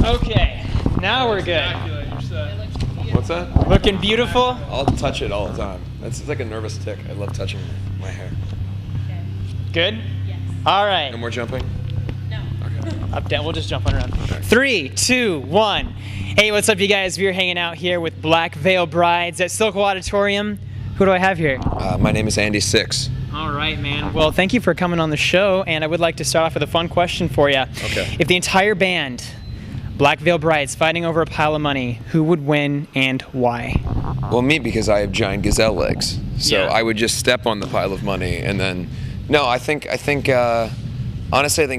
Okay, now we're good. What's that? Looking beautiful. I'll touch it all the time. It's like a nervous tick. I love touching my hair. Good? Yes. All right. No more jumping? No. Okay. Up, down. We'll just jump on around. Okay. 3, 2, 1. Hey, what's up, you guys? We're hanging out here with Black Veil Brides at Silco Auditorium. Who do I have here? My name is Andy Six. All right, man. Well, thank you for coming on the show, and I would like to start off with a fun question for you. Okay. If the entire band, Black Veil Brides, fighting over a pile of money, who would win and why? Well, me, because I have giant gazelle legs. So Yeah. I would just step on the pile of money and then... No, honestly, I think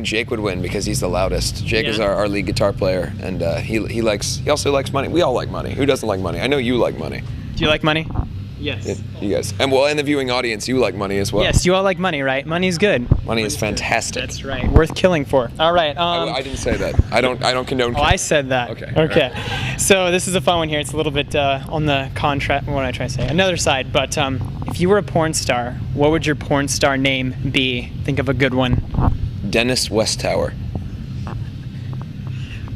Jake would win because he's the loudest. Jake is Yeah. our lead guitar player, and he also likes money. We all like money. Who doesn't like money? I know you like money. Do you like money? Yes. Yeah, you guys. And well, in the viewing audience, you like money as well. Yes, you all like money, right? Money's good. Money is fantastic. That's right. Worth killing for. All right. I didn't say that. I don't condone. Oh, I said that. Okay. Okay. So this is a fun one here. It's a little bit on the contract. What am I trying to say? Another side. But if you were a porn star, what would your porn star name be? Think of a good one. Dennis Westtower.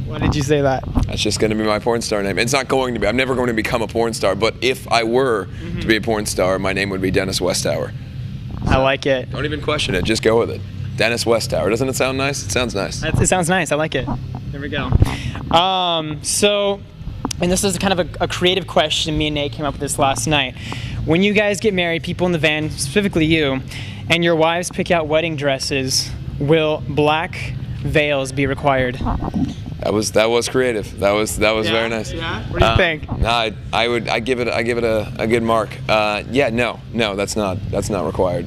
Why did you say that? That's just going to be my porn star name. It's not going to be. I'm never going to become a porn star. But if I were to be a porn star, my name would be Dennis Westtower. I like it. Don't even question it. Just go with it. Dennis Westtower. Doesn't it sound nice? It sounds nice. It sounds nice. I like it. There we go. So, and this is kind of a creative question. Me and Nate came up with this last night. When you guys get married, people in the van, specifically you, and your wives pick out wedding dresses, will black veils be required? That was creative. That was very nice. Yeah. What do you think? No, I give it a good mark. Yeah, no, that's not required.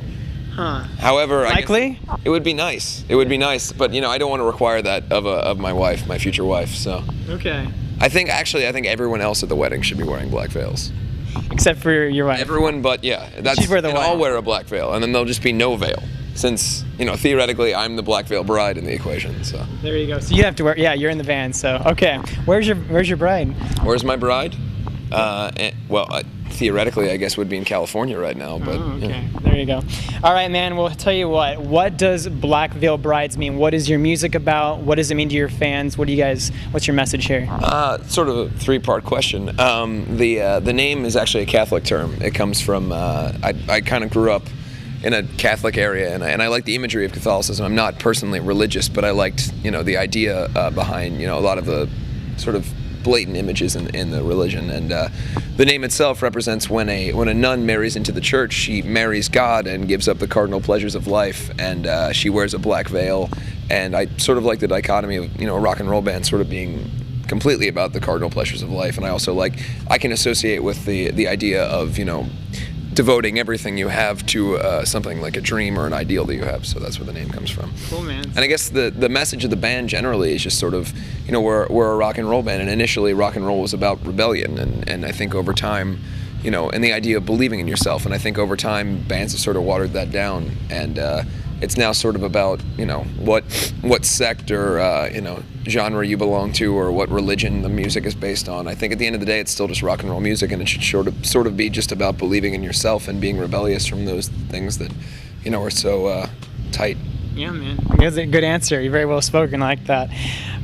Huh. However, Likely? I guess it would be nice. It would be nice, but I don't want to require that of my wife, my future wife. So Okay. I think everyone else at the wedding should be wearing black veils. Except for your wife. Everyone, but yeah, She'd wear the and white. I'll wear a black veil, and then there'll just be no veil, since theoretically I'm the black veil bride in the equation. So There you go. So you have to wear. Yeah, you're in the van. So okay. Where's your bride? where's my bride? Theoretically, I guess would be in California right now, but Oh, okay. There you go. All right, man. Well, tell you what. What does Black Veil Brides mean? What is your music about? What does it mean to your fans? What's your message here? Sort of a three-part question. The name is actually a Catholic term. It comes from I kind of grew up in a Catholic area, and I like the imagery of Catholicism. I'm not personally religious, but I liked the idea behind a lot of the sort of blatant images in the religion, and the name itself represents when a nun marries into the church, she marries God and gives up the cardinal pleasures of life, and she wears a black veil. And I sort of like the dichotomy of a rock and roll band sort of being completely about the cardinal pleasures of life, and I also I can associate with the idea of devoting everything you have to something like a dream or an ideal that you have. So that's where the name comes from. Cool, man. And I guess the message of the band generally is just sort of, we're a rock and roll band, and initially rock and roll was about rebellion, and I think over time, and the idea of believing in yourself, and I think over time bands have sort of watered that down, and it's now sort of about what sect or genre you belong to, or what religion the music is based on. I think at the end of the day, it's still just rock and roll music, and it should sort of be just about believing in yourself and being rebellious from those things that are so tight. Yeah, man. That's a good answer. You're very well spoken. I like that.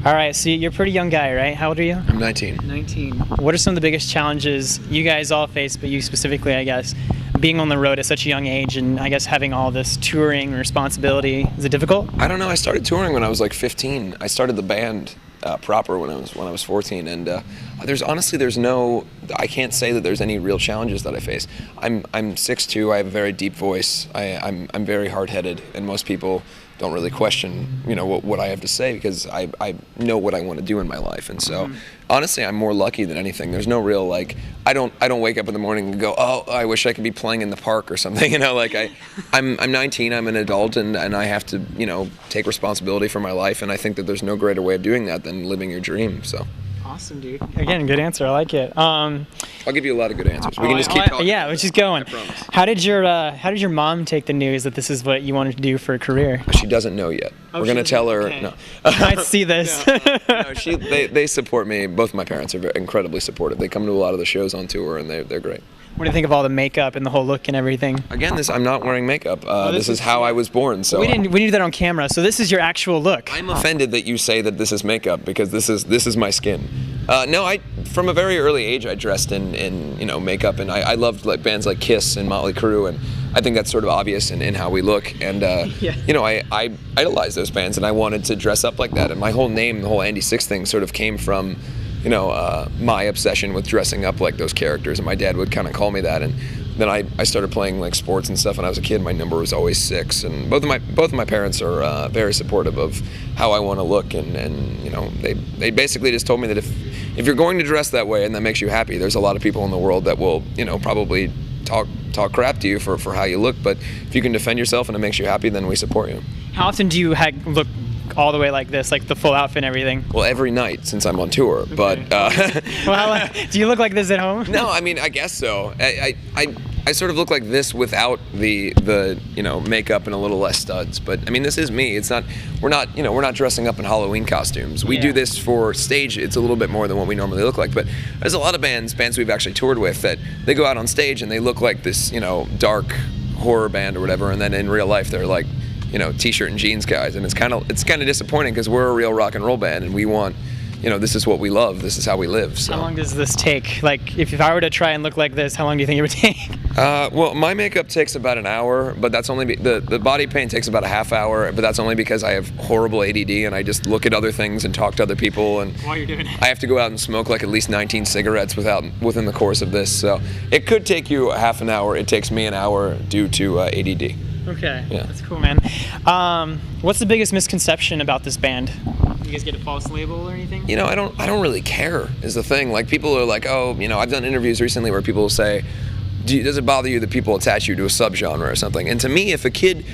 All right, so you're a pretty young guy, right? How old are you? I'm 19. 19. What are some of the biggest challenges you guys all face, but you specifically, I guess, being on the road at such a young age, and I guess having all this touring responsibility? Is it difficult? I don't know. I started touring when I was like 15. I started the band proper when I was 14, and I can't say that there's any real challenges that I face. I'm 6'2". I have a very deep voice. I'm very hard-headed, and most people don't really question what I have to say, because I know what I want to do in my life. And so honestly, I'm more lucky than anything. There's no real I don't wake up in the morning and go, oh, I wish I could be playing in the park or something. I'm 19, I'm an adult, and I have to take responsibility for my life, and I think that there's no greater way of doing that than living your dream. So Awesome, dude. Again, good answer. I like it. I'll give you a lot of good answers. We can just keep talking. Yeah, let's just going. I promise. How did your mom take the news that this is what you wanted to do for a career? She doesn't know yet. We're gonna tell her. Okay. No. I might see this. No, they support me. Both of my parents are incredibly supportive. They come to a lot of the shows on tour, and they're great. What do you think of all the makeup and the whole look and everything? Again, I'm not wearing makeup. This is how I was born. So we didn't do that on camera. So this is your actual look. I'm offended that you say that this is makeup because this is my skin. No, from a very early age I dressed in makeup, and I loved like bands like Kiss and Motley Crue, and I think that's sort of obvious in how we look. And I idolize those bands, and I wanted to dress up like that. And my whole name, the whole Andy Six thing, sort of came from my obsession with dressing up like those characters, and my dad would kind of call me that. And then I started playing like sports and stuff when I was a kid. My number was always 6, and both of my parents are very supportive of how I want to look, and they basically just told me that if you're going to dress that way and that makes you happy, there's a lot of people in the world that will probably talk crap to you for how you look, but if you can defend yourself and it makes you happy, then we support you. How often do you look all the way like this, like the full outfit and everything? Well, every night since I'm on tour. Okay. But well, do you look like this at home? No, I mean, I guess so. I sort of look like this without the makeup and a little less studs. But I mean, this is me. It's not. We're not dressing up in Halloween costumes. We do this for stage. It's a little bit more than what we normally look like. But there's a lot of bands we've actually toured with that they go out on stage and they look like this dark horror band or whatever, and then in real life they're like t-shirt and jeans guys, and it's kind of disappointing because we're a real rock and roll band, and we want this is what we love, this is how we live. So how long does this take? Like if I were to try and look like this, how long do you think it would take? Well, my makeup takes about an hour, but that's only the body paint takes about a half hour, but that's only because I have horrible ADD and I just look at other things and talk to other people, and while you're doing it, I have to go out and smoke like at least 19 cigarettes within the course of this. So it could take you a half an hour. It takes me an hour due to ADD. Okay, yeah. That's cool, man. What's the biggest misconception about this band? You guys get a false label or anything? I don't really care is the thing. Like people are like, oh, I've done interviews recently where people will say, does it bother you that people attach you to a subgenre or something? And to me, if a kid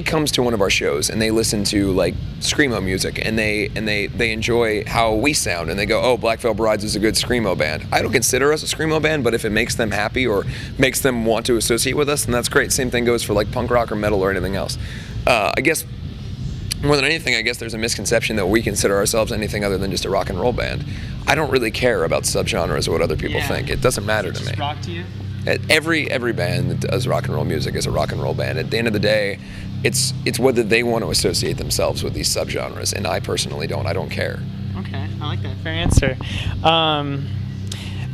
comes to one of our shows and they listen to like screamo music and they enjoy how we sound and they go, oh, Black Veil Brides is a good screamo band. I don't consider us a screamo band, but if it makes them happy or makes them want to associate with us, then that's great. Same thing goes for like punk rock or metal or anything else. I guess more than anything, I guess there's a misconception that we consider ourselves anything other than just a rock and roll band. I don't really care about subgenres or what other people think. It doesn't matter to me. Does rock to you? Every band that does rock and roll music is a rock and roll band. At the end of the day, it's whether they want to associate themselves with these subgenres, and I personally don't. I don't care. Okay, I like that. Fair answer.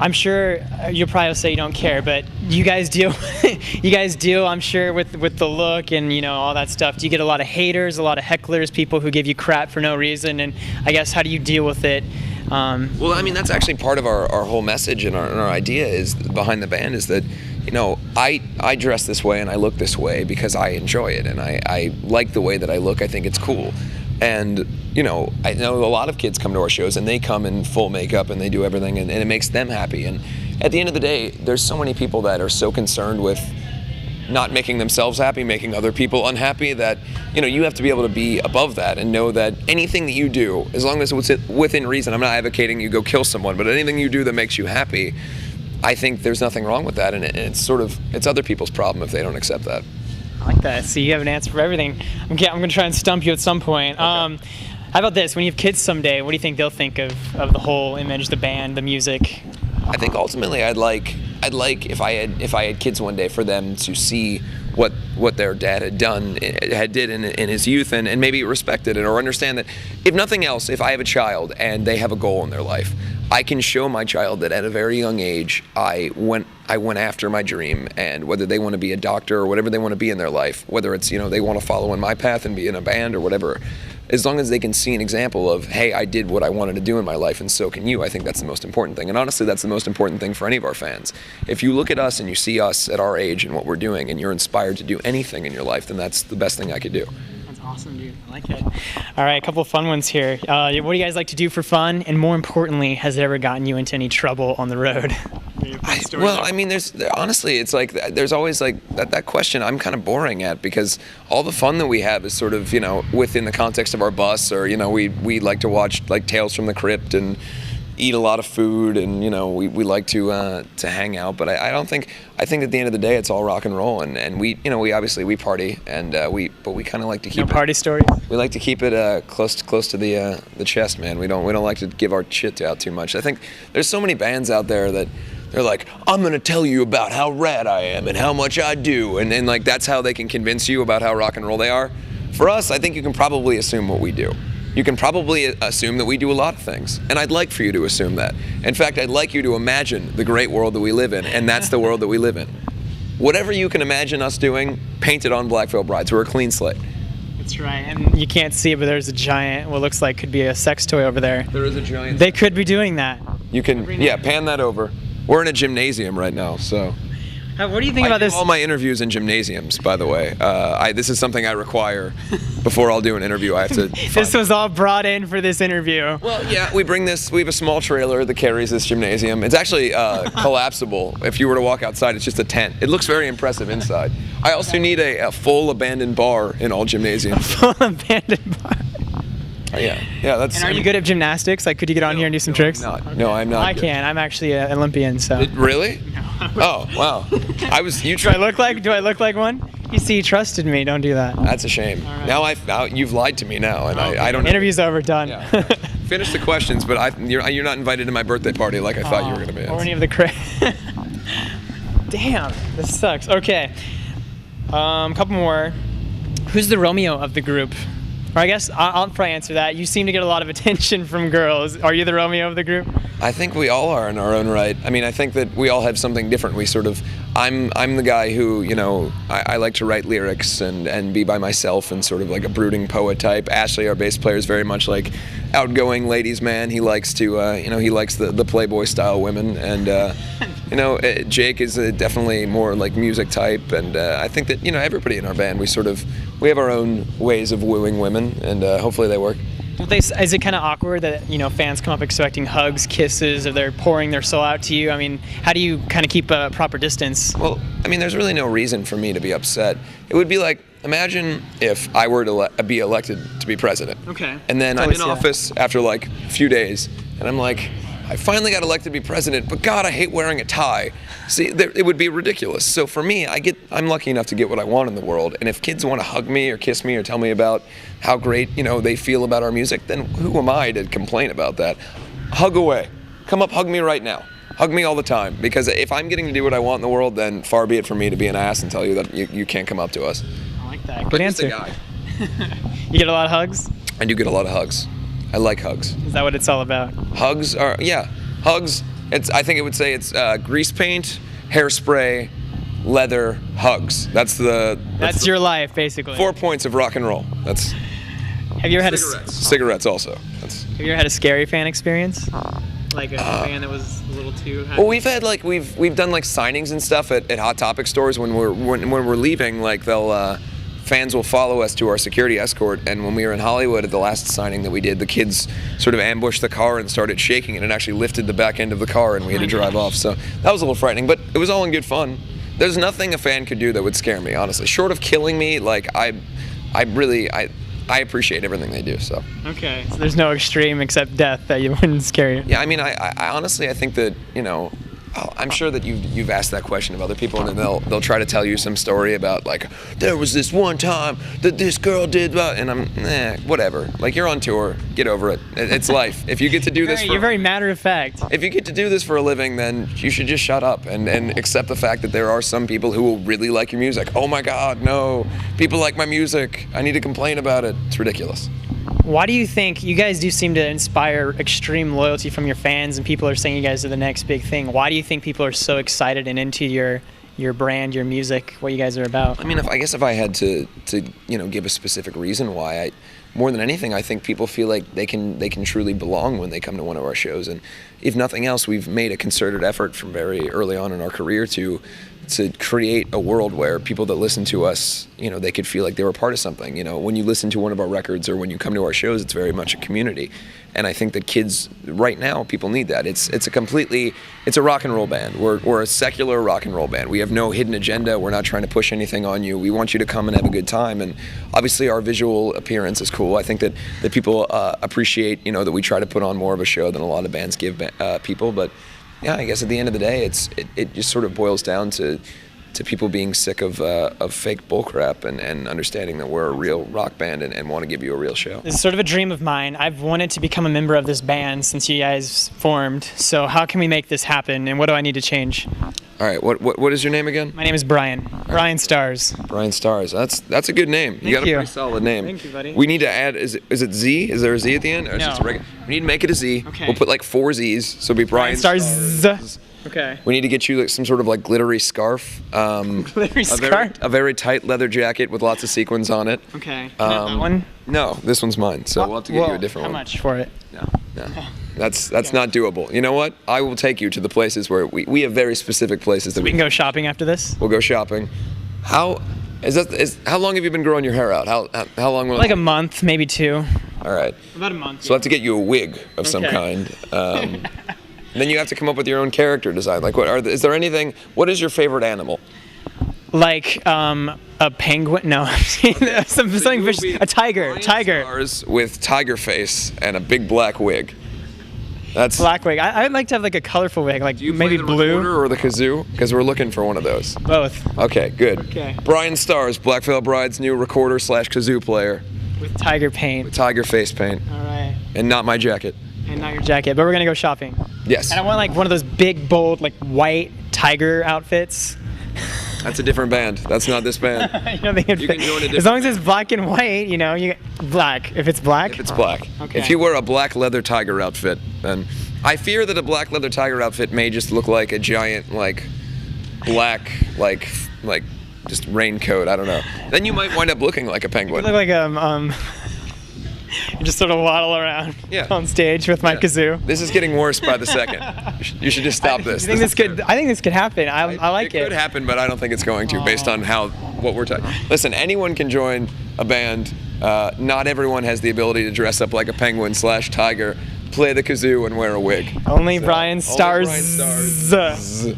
I'm sure you'll probably say you don't care, but you guys deal, I'm sure, with the look and all that stuff. Do you get a lot of haters, a lot of hecklers, people who give you crap for no reason? And I guess how do you deal with it? Well, I mean, that's actually part of our whole message and our idea is behind the band is that, I dress this way and I look this way because I enjoy it and I like the way that I look. I think it's cool. And, I know a lot of kids come to our shows and they come in full makeup and they do everything and it makes them happy. And at the end of the day, there's so many people that are so concerned with not making themselves happy, making other people unhappy, that you have to be able to be above that and know that anything that you do, as long as it's within reason, I'm not advocating you go kill someone, but anything you do that makes you happy, I think there's nothing wrong with that, and it's other people's problem if they don't accept that. I like that. So you have an answer for everything. I'm going to try and stump you at some point. Okay. How about this? When you have kids someday, what do you think they'll think of the whole image, the band, the music? I think ultimately I'd like if I had kids one day for them to see what their dad did in his youth and maybe respected it or understand that if nothing else, if I have a child and they have a goal in their life, I can show my child that at a very young age I went after my dream, and whether they want to be a doctor or whatever they want to be in their life, whether it's they want to follow in my path and be in a band or whatever, as long as they can see an example of, hey, I did what I wanted to do in my life and so can you, I think that's the most important thing. And honestly, that's the most important thing for any of our fans. If you look at us and you see us at our age and what we're doing and you're inspired to do anything in your life, then that's the best thing I could do. That's awesome, dude. I like it. All right, a couple of fun ones here. What do you guys like to do for fun? And more importantly, has it ever gotten you into any trouble on the road? Well, I mean, honestly, it's like there's always like that question I'm kind of boring at, because all the fun that we have is sort of within the context of our bus, or we like to watch like Tales from the Crypt and eat a lot of food, and we like to hang out. But I think at the end of the day it's all rock and roll, and we obviously we party, and but we kind of like to keep party stories. We like to keep it close to the chest, man. We don't like to give our shit out too much. I think there's so many bands out there that They're like, I'm gonna tell you about how rad I am and how much I do, and then like that's how they can convince you about how rock and roll they are. For us, I think you can probably assume what we do. You can probably assume that we do a lot of things, and I'd like for you to assume that. In fact, I'd like you to imagine the great world that we live in, and that's the world that we live in. Whatever you can imagine us doing, paint it on Black Veil Brides. We're a clean slate. That's right, and you can't see it, but there's a giant, what looks like could be a sex toy over there. There is a giant. They could be doing that. You can, yeah, pan that over. We're in a gymnasium right now, so. What do you think about this? I do all my interviews in gymnasiums, by the way. This is something I require before I'll do an interview. I have to. This was all brought in for this interview. Well, yeah, we bring this. We have a small trailer that carries this gymnasium. It's actually collapsible. If you were to walk outside, it's just a tent. It looks very impressive inside. I also need a full abandoned bar in all gymnasiums. Full abandoned bar. Yeah, that's. And are you good at gymnastics? Like, could you get on here and do some tricks? No, I'm not. I can. I'm actually an Olympian, so. Really? Oh, wow. Do I look like one? You see, you trusted me. Don't do that. That's a shame. Right. Now you've lied to me now, and I don't. Interview's over. Done. Yeah. Finish the questions, but you're not invited to my birthday party like I thought you were going to be. Or any of the Damn, this sucks. Okay, couple more. Who's the Romeo of the group? Or I guess I'll probably answer that. You seem to get a lot of attention from girls. Are you the Romeo of the group? I think we all are in our own right. I mean, I think that we all have something different. We sort of, I'm the guy who, you know, I like to write lyrics and be by myself and sort of like a brooding poet type. Ashley, our bass player, is very much like outgoing ladies man. He likes to, he likes the Playboy style women. And, Jake is definitely more like music type. And I think that, everybody in our band, we have our own ways of wooing women, and hopefully they work. Is it kind of awkward that fans come up expecting hugs, kisses, or they're pouring their soul out to you? I mean, how do you kind of keep a proper distance? Well, I mean, there's really no reason for me to be upset. It would be like, imagine if I were to be elected to be president. Okay. And then I'm in office after like a few days, and I'm like, I finally got elected to be president, but God, I hate wearing a tie. See, it would be ridiculous. So for me, I'm lucky enough to get what I want in the world. And if kids want to hug me or kiss me or tell me about how great, they feel about our music, then who am I to complain about that? Hug away. Come up, hug me right now. Hug me all the time. Because if I'm getting to do what I want in the world, then far be it for me to be an ass and tell you that you can't come up to us. I like that. Good answer. Guy. You get a lot of hugs? I do get a lot of hugs. I like hugs. Is that what it's all about? Hugs are, hugs. I think it would say it's grease paint, hairspray, leather, hugs. That's your life, basically. 4 points of rock and roll. Have you ever had cigarettes also. Have you ever had a scary fan experience? Like a fan that was a little too heavy? Well, we've had we've done like signings and stuff at Hot Topic stores when we're leaving. Like fans will follow us to our security escort, and when we were in Hollywood at the last signing that we did, the kids sort of ambushed the car and started shaking it and actually lifted the back end of the car, and we had to drive off. So that was a little frightening, but it was all in good fun. There's nothing a fan could do that would scare me, honestly. Short of killing me, I appreciate everything they do. So. Okay, so there's no extreme except death that you wouldn't scare you. Yeah, I mean, I honestly, I think that, I'm sure that you've asked that question of other people, and then they'll try to tell you some story about like, there was this one time that this girl did, and I'm whatever. Like, you're on tour, get over it. It's life. If you get to do this, you're very matter of fact. If you get to do this for a living, then you should just shut up and accept the fact that there are some people who will really like your music. Oh my God, no! People like my music. I need to complain about it. It's ridiculous. Why do you think you guys do seem to inspire extreme loyalty from your fans, and people are saying you guys are the next big thing? Why do you think people are so excited and into your brand, your music, what you guys are about? I mean, if I had to give a specific reason why, more than anything, I think people feel like they can truly belong when they come to one of our shows. And if nothing else, we've made a concerted effort from very early on in our career to create a world where people that listen to us, they could feel like they were part of something. When you listen to one of our records or when you come to our shows, it's very much a community. And I think that kids right now, people need that. It's a rock and roll band. We're a secular rock and roll band. We have no hidden agenda. We're not trying to push anything on you. We want you to come and have a good time. And obviously our visual appearance is cool. I think that people appreciate, that we try to put on more of a show than a lot of bands give people. But yeah, I guess at the end of the day, it just sort of boils down to to people being sick of fake bullcrap and understanding that we're a real rock band and want to give you a real show. This is sort of a dream of mine. I've wanted to become a member of this band since you guys formed. So how can we make this happen, and what do I need to change? All right, what is your name again? My name is Bryan. BryanStars. BryanStars. That's a good name. You got a pretty solid name. Thank you, buddy. We need to add. Is it Z? Is there a Z at the end? Or is it just a regular? We need to make it a Z. Okay. We'll put like 4 Z's, so it'll be BryanStars. Okay. We need to get you like some sort of like glittery scarf. Glittery scarf. A very tight leather jacket with lots of sequins on it. Okay. Can I have that one? No, this one's mine. So we'll have to get you a different one. How much for it? No. That's not doable. You know what? I will take you to the places where we have very specific places that We can go shopping after this. We'll go shopping. How long have you been growing your hair out? How long will Like a month, maybe 2. All right. About a month. So we'll have to get you a wig of some kind. Then you have to come up with your own character design. Like, is there anything? What is your favorite animal? Like a penguin? No, something vicious. A tiger. Stars with tiger face and a big black wig. That's black wig. I'd like to have like a colorful wig, like maybe blue. The or the kazoo? Because we're looking for one of those. Both. Okay, good. Okay. BryanStars, Black Veil Bride's new recorder / kazoo player. With tiger paint. With tiger face paint. All right. And not my jacket. And not your jacket, but we're gonna go shopping. Yes. And I want like one of those big, bold, like white tiger outfits. That's a different band. That's not this band. You can join a different as long as it's black and white, you know, you black. If it's black. If it's black. Okay. If you wear a black leather tiger outfit, then I fear that a black leather tiger outfit may just look like a giant like black like just raincoat. I don't know. Then you might wind up looking like a penguin. You look like you just sort of waddle around on stage with my kazoo. This is getting worse by the second. You should just stop this. I think this could happen. I like it. It could happen, but I don't think it's going to, based on what we're talking. Listen, anyone can join a band. Not everyone has the ability to dress up like a penguin / tiger, play the kazoo, and wear a wig. Only BryanStars. BryanStars.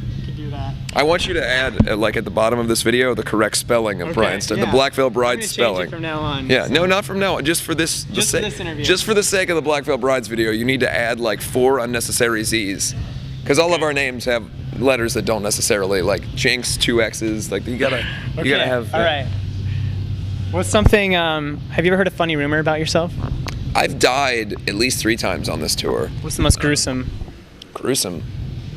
I want you to add, like at the bottom of this video, the correct spelling of BryanStars, the Black Veil Bride spelling. Change it from now on. Yeah, no, not from now on. Just for this. Just for this interview. Just for the sake of the Black Veil Brides video, you need to add like 4 unnecessary Z's, because all of our names have letters that don't necessarily, like Jinx, 2 X's. Like you gotta have. All right. What's something? Have you ever heard a funny rumor about yourself? I've died at least 3 times on this tour. What's the most gruesome? Gruesome.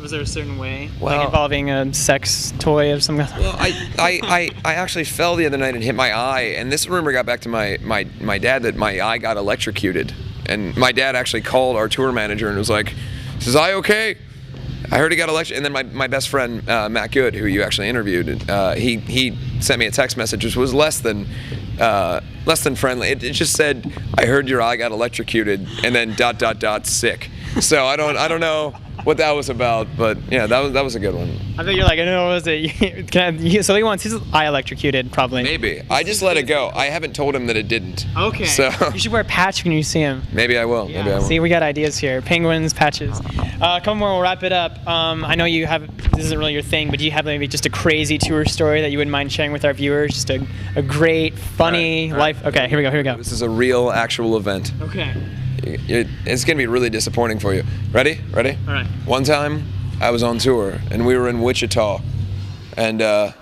Was there a certain way, well, like involving a sex toy of some kind? Well, I actually fell the other night and hit my eye, and this rumor got back to my dad that my eye got electrocuted, and my dad actually called our tour manager and was like, "Is his eye okay? I heard he got electrocuted." And then my best friend Matt Good, who you actually interviewed, he sent me a text message which was less than friendly. It just said, "I heard your eye got electrocuted," and then ... sick. So I don't know what that was about, but yeah, that was a good one. I bet you're like, I don't know, what was it? So he wants his eye electrocuted, probably.Maybe. I just let it go. I haven't told him that it didn't. Okay. So you should wear a patch when you see him. Maybe I will. Yeah. Maybe I will. See, we got ideas here. Penguins, patches. Come more, we'll wrap it up. I know you have, this isn't really your thing, but do you have maybe just a crazy tour story that you wouldn't mind sharing with our viewers? Just a great, funny life. Okay, here we go. This is a real, actual event. Okay. It's gonna be really disappointing for you. Ready? All right. One time, I was on tour, and we were in Wichita. And,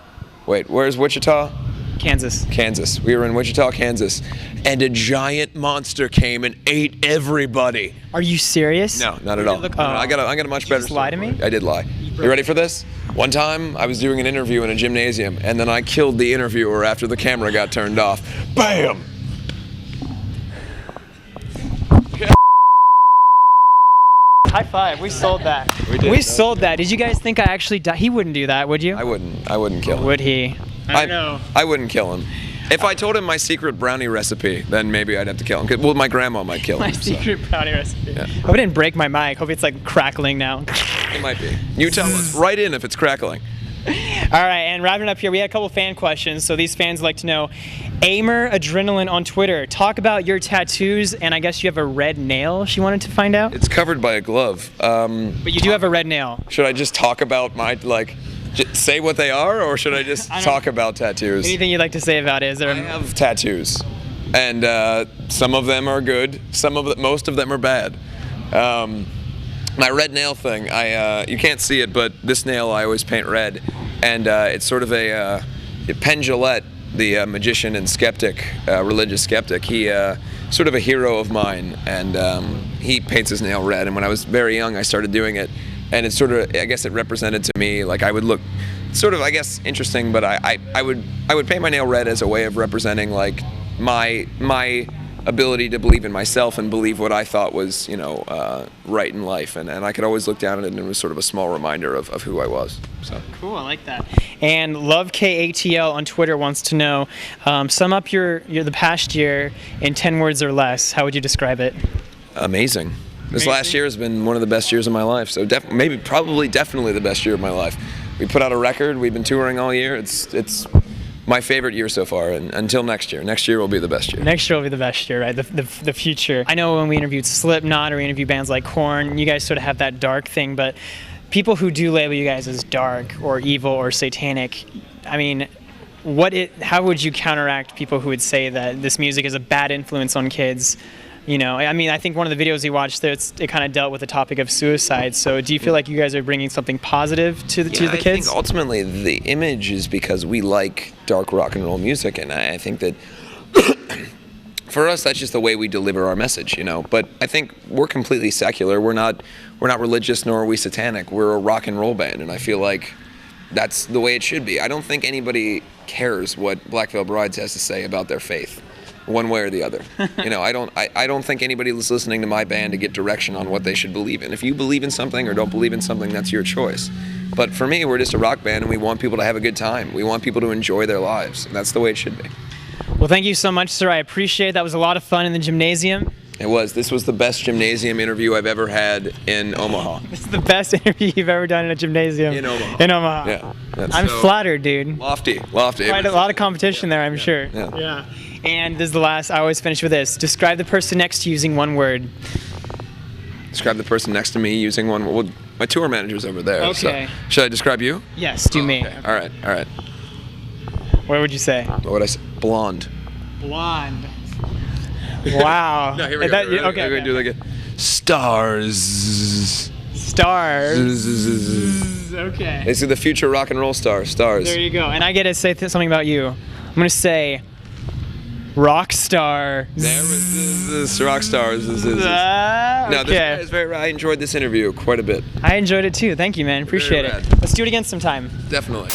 wait, where's Wichita? Kansas. We were in Wichita, Kansas, and a giant monster came and ate everybody. Are you serious? No, not at all. No, I got a much better story. Did you just lie to me? I did lie. You ready for this? One time, I was doing an interview in a gymnasium, and then I killed the interviewer after the camera got turned off. Bam! High five. We sold that. We sold that. Did you guys think I actually died? He wouldn't do that, would you? I wouldn't kill him. Would he? I don't know. I wouldn't kill him. If I told him my secret brownie recipe, then maybe I'd have to kill him. Well, my grandma might kill him. My secret brownie recipe. Yeah. Hope it didn't break my mic. Hope it's like crackling now. It might be. You tell us. Write in if it's crackling. All right, and wrapping up here, we had a couple fan questions. So these fans like to know, Amer Adrenaline on Twitter, talk about your tattoos, and I guess you have a red nail she wanted to find out? It's covered by a glove. But you do have a red nail. Should I just talk about my, say what they are, or should I just talk about tattoos? Anything you'd like to say about it? Is there? I have tattoos, and some of them are good. Most of them are bad. My red nail thing, you can't see it, but this nail I always paint red, and it's sort of a Penn Jillette, the magician and skeptic, religious skeptic. He sort of a hero of mine, and he paints his nail red. And when I was very young, I started doing it, and it sort of, I guess, it represented to me, like, I would look sort of, I guess, interesting, but I would paint my nail red as a way of representing, like, my ability to believe in myself and believe what I thought was, you know, right in life, and I could always look down at it, and it was sort of a small reminder of who I was. So cool, I like that. And LoveKATL on Twitter wants to know, sum up the past year in 10 words or less. How would you describe it? Amazing. This last year has been one of the best years of my life. So definitely the best year of my life. We put out a record. We've been touring all year. It's my favorite year so far, and until next year. Next year will be the best year. Next year will be the best year, right? The future. I know when we interviewed Slipknot or we interviewed bands like Korn, you guys sort of have that dark thing, but people who do label you guys as dark or evil or satanic, I mean, how would you counteract people who would say that this music is a bad influence on kids? You know, I mean, I think one of the videos we watched, it kind of dealt with the topic of suicide. So do you feel like you guys are bringing something positive to the kids? I think ultimately the image is because we like dark rock and roll music, and I think that for us, that's just the way we deliver our message, you know. But I think we're completely secular. We're not religious, nor are we satanic. We're a rock and roll band, and I feel like that's the way it should be. I don't think anybody cares what Black Veil Brides has to say about their faith, one way or the other. You know, I don't think anybody is listening to my band to get direction on what they should believe in. If you believe in something or don't believe in something, that's your choice. But for me, we're just a rock band, and we want people to have a good time. We want people to enjoy their lives, and that's the way it should be. Well, thank you so much, sir. I appreciate it. That was a lot of fun in the gymnasium. It was. This was the best gymnasium interview I've ever had in Omaha. This is the best interview you've ever done in a gymnasium. In Omaha. In Omaha. Yeah. I'm flattered, dude. Lofty. Quite a lot of competition there, I'm sure. Yeah. And this is the last, I always finish with this. Describe the person next to you using one word. Describe the person next to me using one word. Well, my tour manager's over there. Okay. So, should I describe you? Yes, do me. Okay. All right. What would you say? What would I say? Blonde. Blonde. Wow. No, here we go. Okay. We're gonna do it again. Stars. Okay. These are the future rock and roll stars. There you go. And I get to say something about you. I'm gonna say rock star. There was rock stars. Okay. No, this guy is very. I enjoyed this interview quite a bit. I enjoyed it too. Thank you, man. Appreciate it. Let's do it again sometime. Definitely.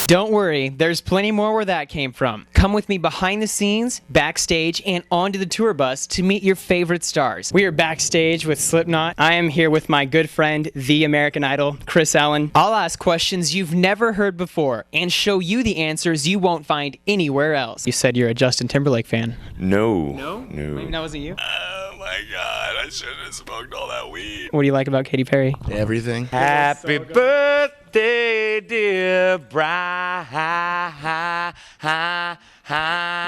Don't worry, there's plenty more where that came from. Come with me behind the scenes, backstage, and onto the tour bus to meet your favorite stars. We are backstage with Slipknot. I am here with my good friend, the American Idol, Chris Allen. I'll ask questions you've never heard before and show you the answers you won't find anywhere else. You said you're a Justin Timberlake fan. No. Maybe that wasn't you? Oh my God, I shouldn't have smoked all that weed. What do you like about Katy Perry? Everything. Happy birthday, dear Brian.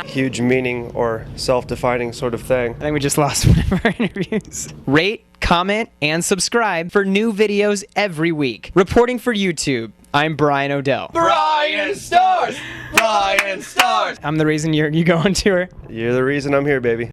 Huge meaning or self-defining sort of thing. I think we just lost one of our interviews. Rate, comment, and subscribe for new videos every week. Reporting for YouTube, I'm Brian O'Dell. BryanStars! BryanStars! I'm the reason you go on tour. You're the reason I'm here, baby.